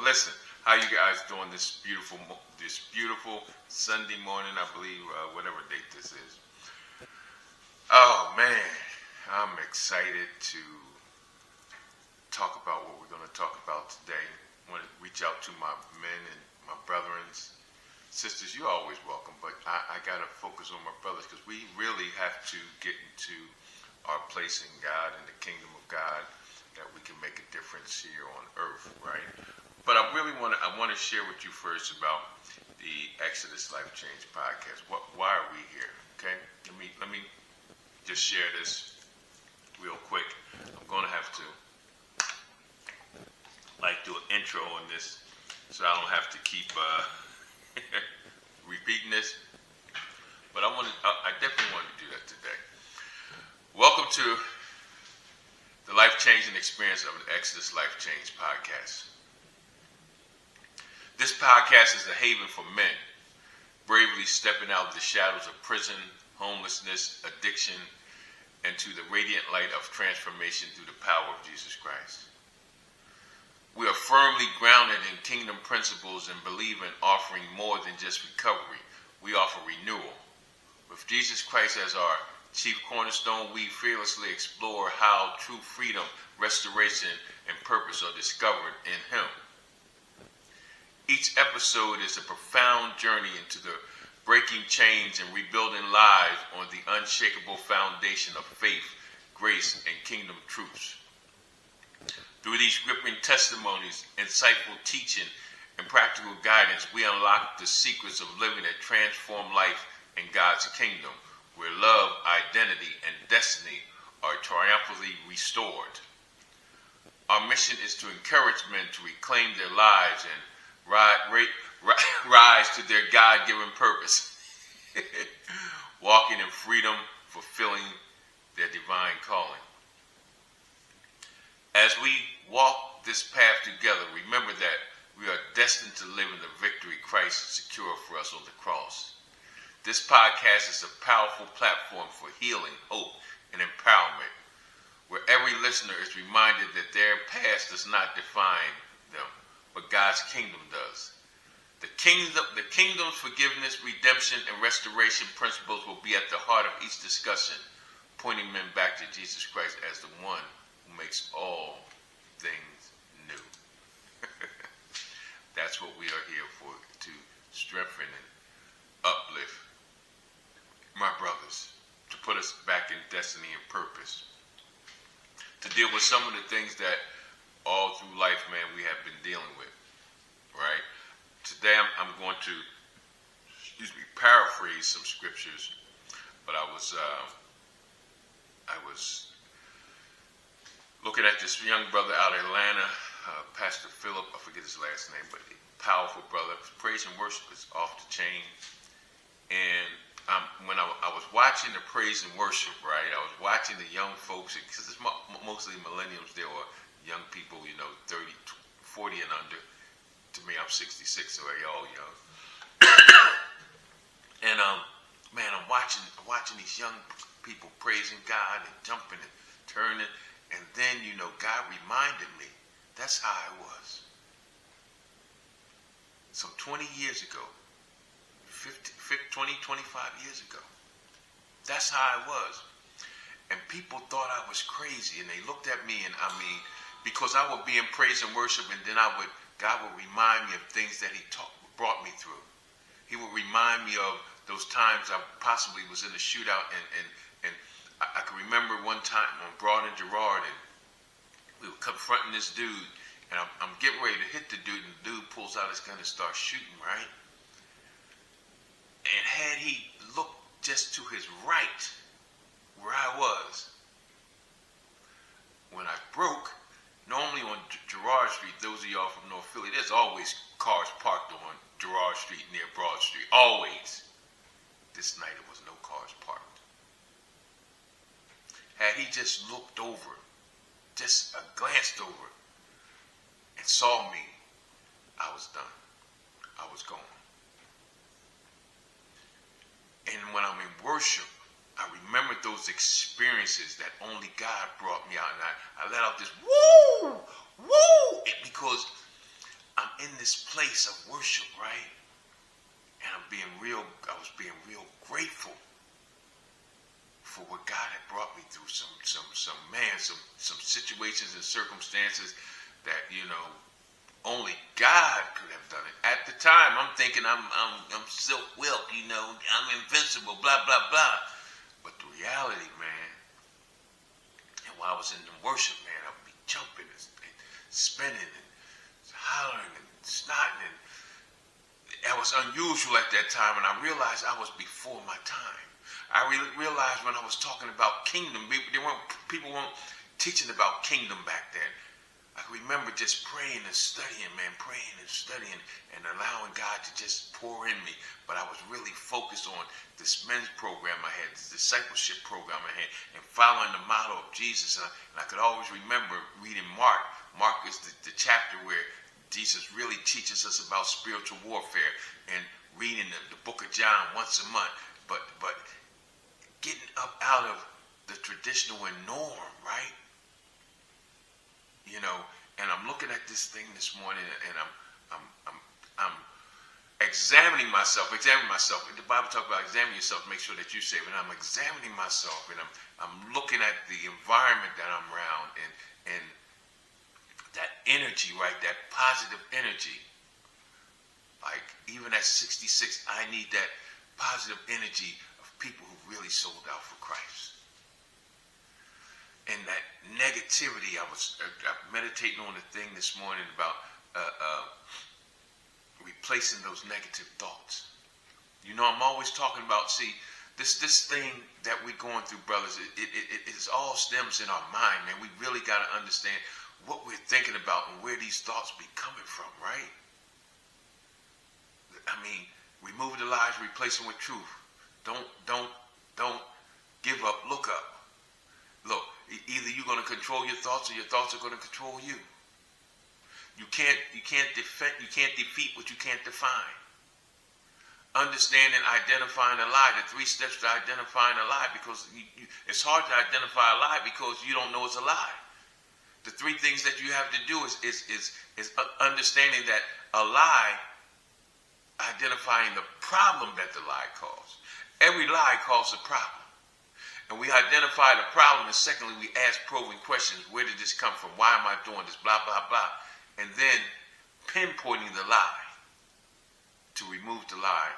listen, how you guys doing this beautiful Sunday morning? I believe whatever date this is. Oh man, I'm excited to talk about what we're going to talk about today. I want to reach out to my men and my brethren. Sisters, you're always welcome, but I got to focus on my brothers because we really have to get into our place in God and the kingdom of God, that we can make a difference here on earth, right? But I want to share with you first about the Exodus Life Change podcast. Why are we here? Okay, let me just share this real quick. I'm going to have to do an intro on this, so I don't have to keep repeating this. But I definitely want to do that today. Welcome to the life-changing experience of an Exodus Life Change podcast. This podcast is a haven for men bravely stepping out of the shadows of prison, homelessness, addiction, and to the radiant light of transformation through the power of Jesus Christ. We are firmly grounded in kingdom principles and believe in offering more than just recovery. We offer renewal. With Jesus Christ as our chief cornerstone, we fearlessly explore how true freedom, restoration, and purpose are discovered in Him. Each episode is a profound journey into the breaking chains and rebuilding lives on the unshakable foundation of faith, grace, and kingdom truths. Through these gripping testimonies, insightful teaching, and practical guidance, we unlock the secrets of living a transformed life in God's kingdom, where love, identity, and destiny are triumphantly restored. Our mission is to encourage men to reclaim their lives and rise to their God-given purpose, walking in freedom, fulfilling their divine calling. As we walk this path together, remember that we are destined to live in the victory Christ secured for us on the cross. This podcast is a powerful platform for healing, hope, and empowerment, where every listener is reminded that their past does not define them, but God's kingdom does. The kingdom's forgiveness, redemption, and restoration principles will be at the heart of each discussion, pointing men back to Jesus Christ as the one who makes all things new. That's what we are here for, to strengthen and uplift my brothers, to put us back in destiny and purpose, to deal with some of the things that all through life, man, we have been dealing with, right? Today I'm going to, paraphrase some scriptures, but I was looking at this young brother out of Atlanta, Pastor Philip, I forget his last name, but powerful brother. Praise and worship is off the chain. And when I was watching the praise and worship, right, I was watching the young folks, because it's mostly millennials there, or young people, 30, 40 and under. To me, I'm 66, so they're all young. And man, I'm watching these young people praising God and jumping and turning, and then God reminded me that's how I was. Some 20 years ago, 20, 25 years ago. That's how I was. And people thought I was crazy, and they looked at me, and because I would be in praise and worship, and then God would remind me of things that He brought me through. He would remind me of those times I possibly was in a shootout, and I can remember one time on Broad and Girard, and we were confronting this dude, and I'm getting ready to hit the dude, and the dude pulls out his gun and starts shooting, right? And had he looked just to his right, where I was, when I broke, normally on Girard Street, those of y'all from North Philly, there's always cars parked on Girard Street near Broad Street. Always. This night there was no cars parked. Had he just looked over, just glanced over, and saw me, I was done. I was gone. And when I'm in worship, I remember those experiences that only God brought me out, and I let out this woo, woo, because in this place of worship, right? And I was being real grateful for what God had brought me through. Some situations and circumstances that, only God could have done it. At the time, I'm thinking I'm Silk Wilk, I'm invincible, blah, blah, blah. But the reality, man, and while I was in the worship, man, I would be jumping and spinning and hollering and snotting. And that was unusual at that time, and I realized I was before my time. I realized when I was talking about kingdom, people weren't teaching about kingdom back then. I can remember just praying and studying, man, praying and studying and allowing God to just pour in me. But I was really focused on this men's program I had, this discipleship program I had, and following the model of Jesus. And I could always remember reading Mark. Mark is the chapter where Jesus really teaches us about spiritual warfare, and reading the book of John once a month. But getting up out of the traditional and norm, right? And I'm looking at this thing this morning, and I'm examining myself. The Bible talks about examining yourself to make sure that you're saved. And I'm examining myself, and I'm looking at the environment that I'm around, and that energy, right? That positive energy. Like, even at 66, I need that positive energy of people who really sold out for Christ. And that negativity, I'm meditating on the thing this morning about replacing those negative thoughts. I'm always talking about, this thing that we're going through, brothers, it all stems in our mind, man. We really got to understand what we're thinking about and where these thoughts be coming from, right? I mean, remove the lies, replace them with truth. Don't give up, look up. Look, either you're going to control your thoughts or your thoughts are going to control you. You can't defeat what you can't define. Understanding, identifying a lie. The 3 steps to identifying a lie, because it's hard to identify a lie because you don't know it's a lie. The 3 things that you have to do is understanding that a lie, identifying the problem that the lie caused. Every lie causes a problem. And we identify the problem, and secondly, we ask probing questions. Where did this come from? Why am I doing this? Blah, blah, blah. And then pinpointing the lie to remove the lie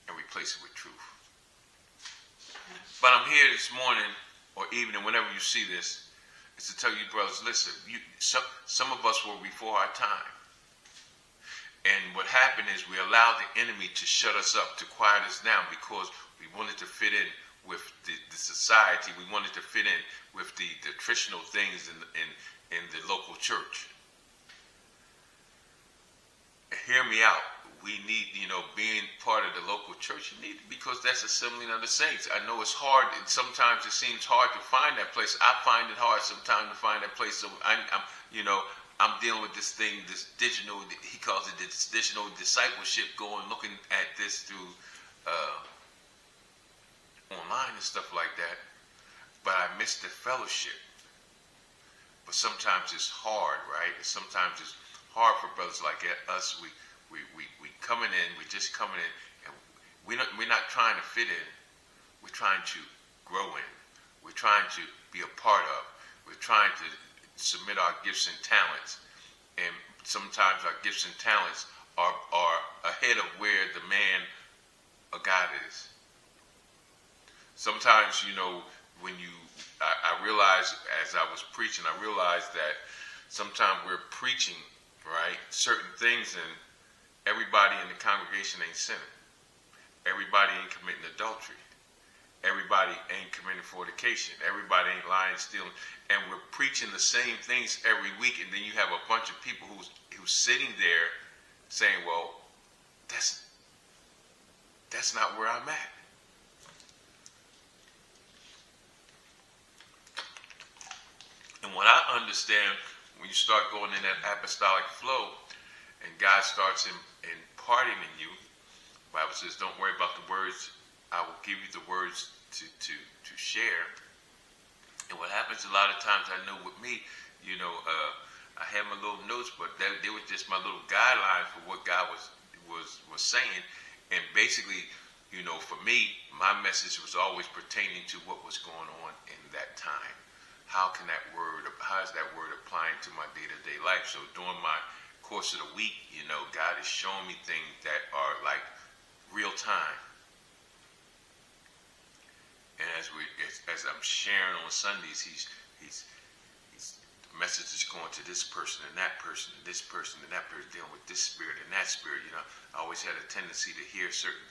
and replace it with truth. But I'm here this morning or evening, whenever you see this, is to tell you, brothers, listen, some of us were before our time. And what happened is we allowed the enemy to shut us up, to quiet us down, because we wanted to fit in with the society. We wanted to fit in with the traditional things in the local church. Hear me out. We need, being part of the local church, because that's assembling of the saints. I know it's hard, and sometimes it seems hard to find that place. I find it hard sometimes to find that place. So I'm dealing with this thing, this digital, he calls it the digital discipleship, looking at this through online and stuff like that, but I miss the fellowship. But sometimes it's hard, right? Sometimes it's hard for brothers like us. We coming in, we're just coming in, and we're not trying to fit in. We're trying to grow in. We're trying to be a part of. We're trying to submit our gifts and talents, and sometimes our gifts and talents are ahead of where the man of God is. Sometimes, when I realized as I was preaching, I realized that sometimes we're preaching, right, certain things, and everybody in the congregation ain't sinning. Everybody ain't committing adultery. Everybody ain't committing fornication. Everybody ain't lying, stealing. And we're preaching the same things every week, and then you have a bunch of people who's sitting there saying, well, that's not where I'm at. And what I understand, when you start going in that apostolic flow and God starts imparting in you, the Bible says, don't worry about the words. I will give you the words to share. And what happens a lot of times, I know with me, I had my little notes, but they were just my little guidelines for what God was saying. And basically, you know, for me, my message was always pertaining to what was going on in that time. How is that word applying to my day-to-day life? So during my course of the week, you know, God is showing me things that are like real time. And as I'm sharing on Sundays, he's the message is going to this person and that person and this person and that person, dealing with this spirit and that spirit. You know, I always had a tendency to hear certain